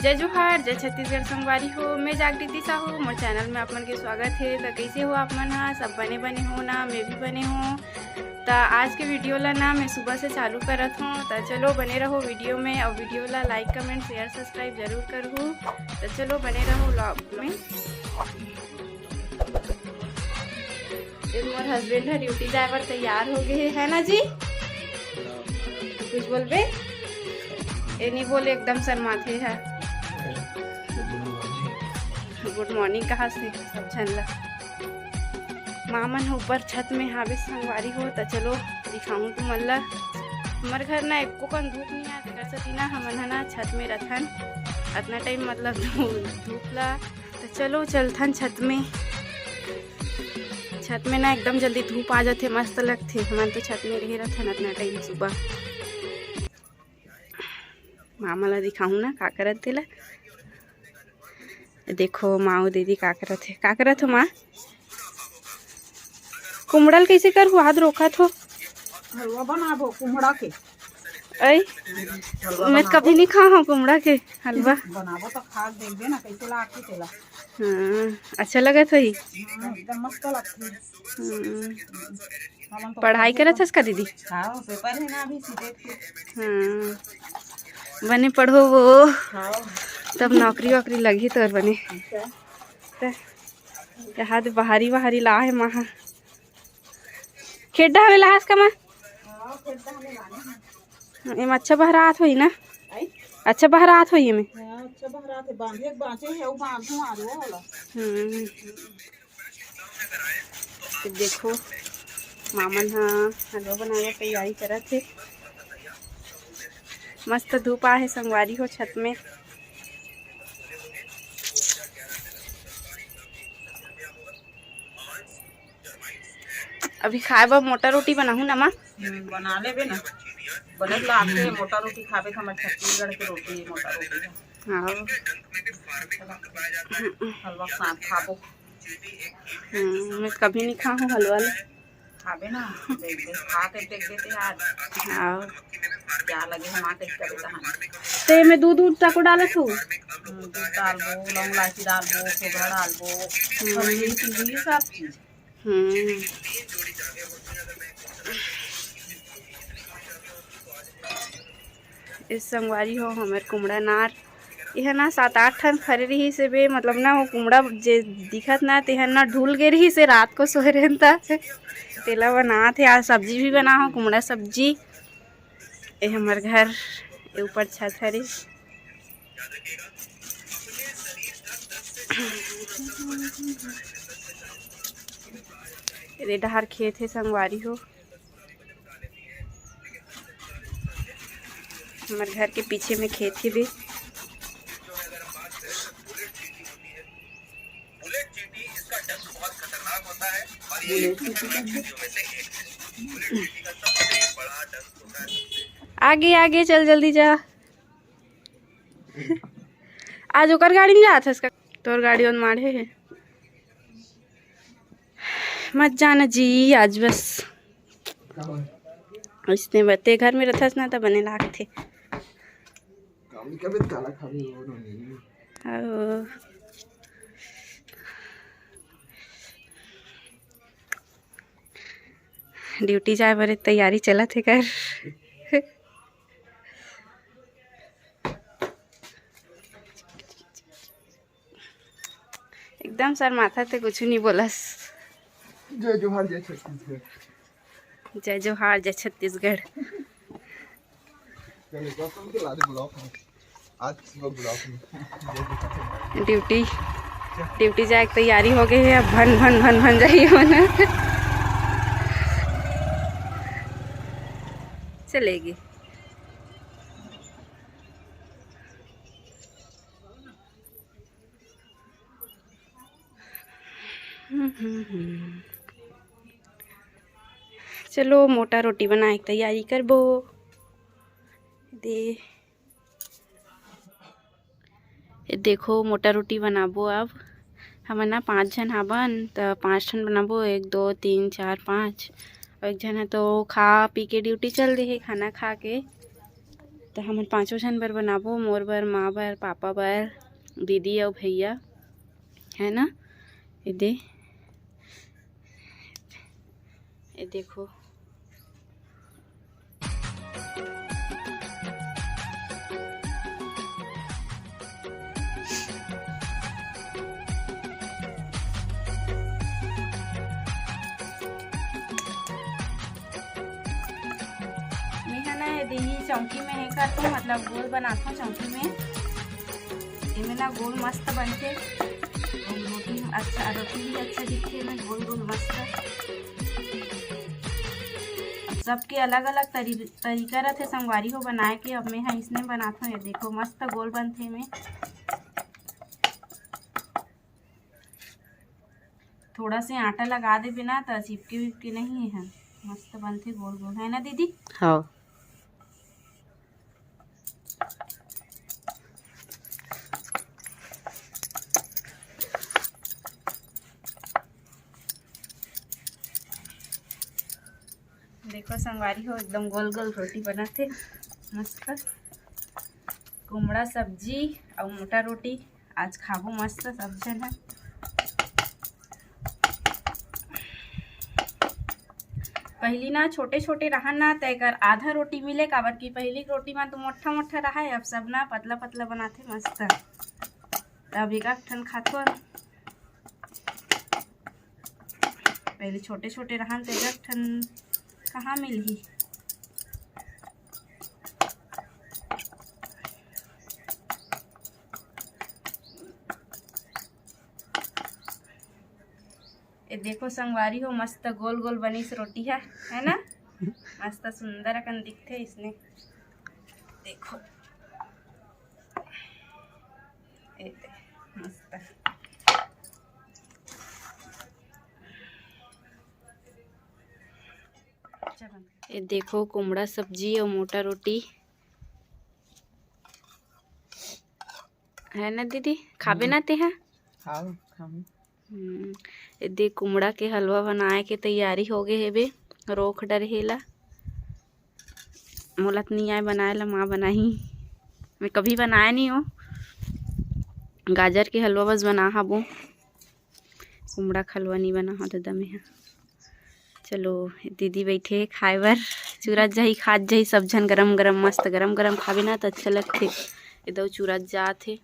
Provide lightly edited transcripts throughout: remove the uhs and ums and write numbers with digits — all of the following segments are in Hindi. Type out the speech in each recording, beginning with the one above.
जय जोहार, जय छत्तीसगढ़ संगवारी हो। मैं जागृति साहू, मोर चैनल में आप मन के स्वागत है। तो कैसे हो आप मन? हाँ, सब बने बने हो ना? मैं भी बने हूँ। तो आज के वीडियो ला ना मैं सुबह से चालू करत हूँ। तो चलो बने रहो वीडियो में, और वीडियो ला लाइक कमेंट शेयर सब्सक्राइब जरूर करूँ। तो चलो बने रहो व्लॉग में। मोर हस्बैंड है ड्यूटी जाए पर तैयार हो गए है ना जी? कुछ बोलबे? ये नहीं बोले, एकदम शर्माते है। गुड मॉर्निंग कहाँ से सब छनला मामन ऊपर छत में हावे संगवारी हो। तो चलो दिखाऊं तुम अल्लाह। हमारे घर ना एको कन धूप नहीं आते कर सकी ना, हमन है ना छत में रथन इतना टाइम मतलब धूप ला। तो चलो चलथन छत में। छत में ना एकदम जल्दी धूप आ जाते, मस्त लगते। हमन तो छत में रहे रथन इतना टाइम सुबह। मामा ला दिखाऊं ना का करत तेला। देखो माँ दीदी का करत हो माँ? कुमड़ल कैसे कर हाथ रोका थो? हलवा बनाबो कुमड़ा के। ऐ मैं कभी नहीं खा हूँ कुमड़ा के हलवा। बनाबो तो खा देखबे ना कैसे लागती तेला। हाँ, अच्छा लगा था ही। एकदम मस्त लगती। तो पढ़ाई करत हस का दीदी? हां, पेपर है ना अभी सीटेट के। हाँ, बने पढ़ो वो, हां तब नौकरी वोकरी लगी तो बने। यहाँ तो बाहरी बाहरी ला है महा खेड्डा हवे लाहास का माँ। एम अच्छा बहरात होई ना? अच्छा बहरात होई में। अच्छा बहरात है, बांधे बांचे है, वो बांधू आ रहा होला। देखो मामन हाँ हलवा बनाने की तैयारी करत है। मस्त धूप आ है संगवारी हो छत में। अभी खाए बा मोटा रोटी बनाहूँ ना माँ? बना लेबे ना, बने लाते मोटा रोटी खाबे तो हमारे छत्तीसगढ़ के रोटी मोटा रोटी। हाँ हलवा साथ खाबो। मैं कभी नहीं खा हूँ हलवा ला। खाबे ना, देख दे खा के देख देते आज। हाँ क्या लगे हम आके करे कहां। तो मैं दूध दूध ताको डालत हूँ। दूध डालबो, लौंग इलायची डालबो, सोडा डालबो, हल्दी चीनी सब चीज। इस संगवारी हो हमारे कुमड़ा नार यह ना 7-8 ठन फरे रही से बे, मतलब ना वो कुमड़ा जे दिखत ना तेहन ना ढूल गे रही से रात को सोए रहन ता तेला बना थे। आज सब्जी भी बना हो कुमड़ा सब्जी। ये हमारे घर ये ऊपर छत हरे। ये डहार खेत है संगवारी हो। हमारे घर के पीछे में खेत ही भी। आगे आगे चल जल्दी जा। आज ओकर गाड़ी में जात हस का? तोर गाड़ी on माढ़े है। मत जाना जी आज बस। इसने बते घर में रथस ना तो बने लागथे। ड्यूटी जाए बारे तैयारी चलत है कर। एकदम सर माथा ते कुछ नहीं बोलस। जय जोहार जय छत्तीसगढ़। जय जोहार जय छत्तीसगढ़। ड्यूटी ड्यूटी जाए तैयारी हो गई है। अब भन भन भन भन जाइए मन चलेगी। चलो मोटा रोटी बनाए की तैयारी करबो। दे देखो मोटा रोटी बनाबो। अब हमन ना 5 जन हाबन तो 5 ठन बनाबो। 1 2 3 4 5 और एक जन है तो खा पी के ड्यूटी चल दे है। खाना खा के तो हमन 5 जन बर बनाबो, मोर बर, माँ बर, पापा बर, दीदी और भैया है ना। ये देखो यही चौकी में है करती हूँ, मतलब गोल बनाता हूँ चौकी में। इनमें ना गोल मस्त बनते, रोटी अच्छा, रोटी भी अच्छा दिखते में, गोल गोल मस्त। सबके अलग अलग तरीका रहते संगवारी हो बनाए के। अब मैं हाँ इसने बनाता हूँ, ये देखो मस्त गोल बनते में। थोड़ा से आटा लगा दे बिना तो चिपके विपके नहीं है, मस्त बनते गोल गोल, है ना दीदी। हाँ देखो संगवारी हो एकदम गोल गोल रोटी बनाते मस्त। कुमड़ा सब्जी और मोटा रोटी आज खाबो मस्त सब जन है। पहली ना छोटे छोटे रहा ना तैकर आधा रोटी मिले, काबर की पहली रोटी में तो मोटा मोटा रहा है, अब सब ना पतला पतला बनाते मस्त। अब एक ठन खातो, पहले छोटे छोटे रहा तो एक ठन कहाँ मिलही। ये देखो संगवारी हो मस्त गोल गोल बनी से रोटी है ना, मस्त सुंदर अकन दिखते इसने। देखो मस्त। ये देखो कुमड़ा सब्जी और मोटा रोटी है ना दीदी, खाबे ना ते हैं। ये देख कुमड़ा के हलवा बनाए के तैयारी हो गए है बे, रोख डर हेला। मोला तो नहीं आए बनाए ला, माँ बनाही, मैं कभी बनाया नहीं हो। गाजर के हलवा बस बना हाबो, कुमड़ा का हलवा नहीं बना हो दादा में। चलो दीदी बैठे खाए बर, चूरत जाही खात जाही सब झन, गरम गरम मस्त गरम गरम खाबे ना तो अच्छा लगते। इधर चूरत जाते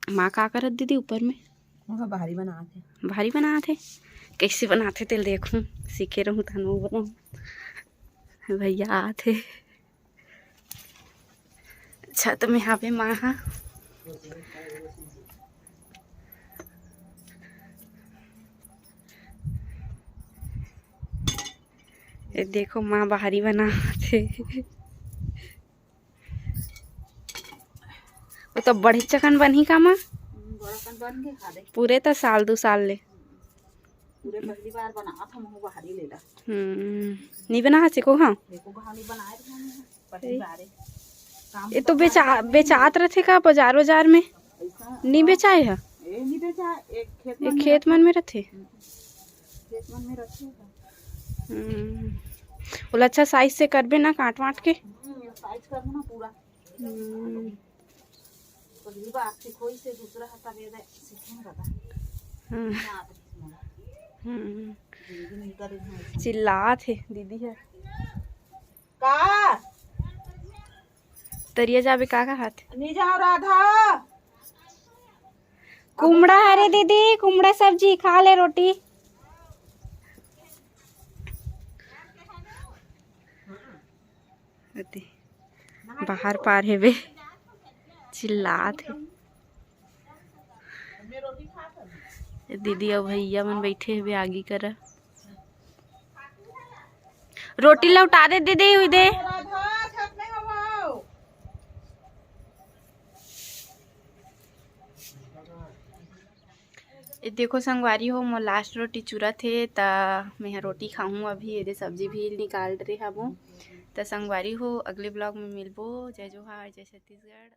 माँ का करत दीदी ऊपर में भारी बनाते, भारी बनाते कैसे बनाते तेल देखूं, सीखे रहूं तनु बनाऊं। भैया आते अच्छा तो मैं यहाँ पे माँ हाँ ये देखो माँ बाहरी बनाते। वो तो बड़े चकन बनी का माँ, बन के खा दे पूरे तो साल 2 साल ले। पूरे पहली बार बना था मुँह बाहरी लेला। नहीं बना सको। हाँ देखो कहानी बनाए थे पहली बार। ये तो बेचात रहे का बाजार में, नहीं बेचाए है। नहीं बेचा, एक खेत मन में रखे, खेत मन में रखे। बोला अच्छा साइज से करबे ना, काट वाट के साइज करना ना पूरा। पहली बार सीखोई से दूसरा हता बेदा सीखेंगे दादा। चिल्ला थे दीदी है का तरिया जाबे का हाथ नहीं जाओ राधा। कुमड़ा है रे दीदी, कुमड़ा सब्जी खा ले रोटी। बाहर पार है बे, चिल्लात है। दीदी और भैया मन बैठे है बे आगे कर। रोटी लौटा दे दीदी, हुई दे। देखो संगवारी हो मोर लास्ट रोटी चूरा थे ता मैं यहाँ रोटी खाऊं अभी। ये सब्जी भी निकाल रहे हूँ। तो संगवारी हो अगले ब्लॉग में मिलबो। जय जोहार, जय छत्तीसगढ़।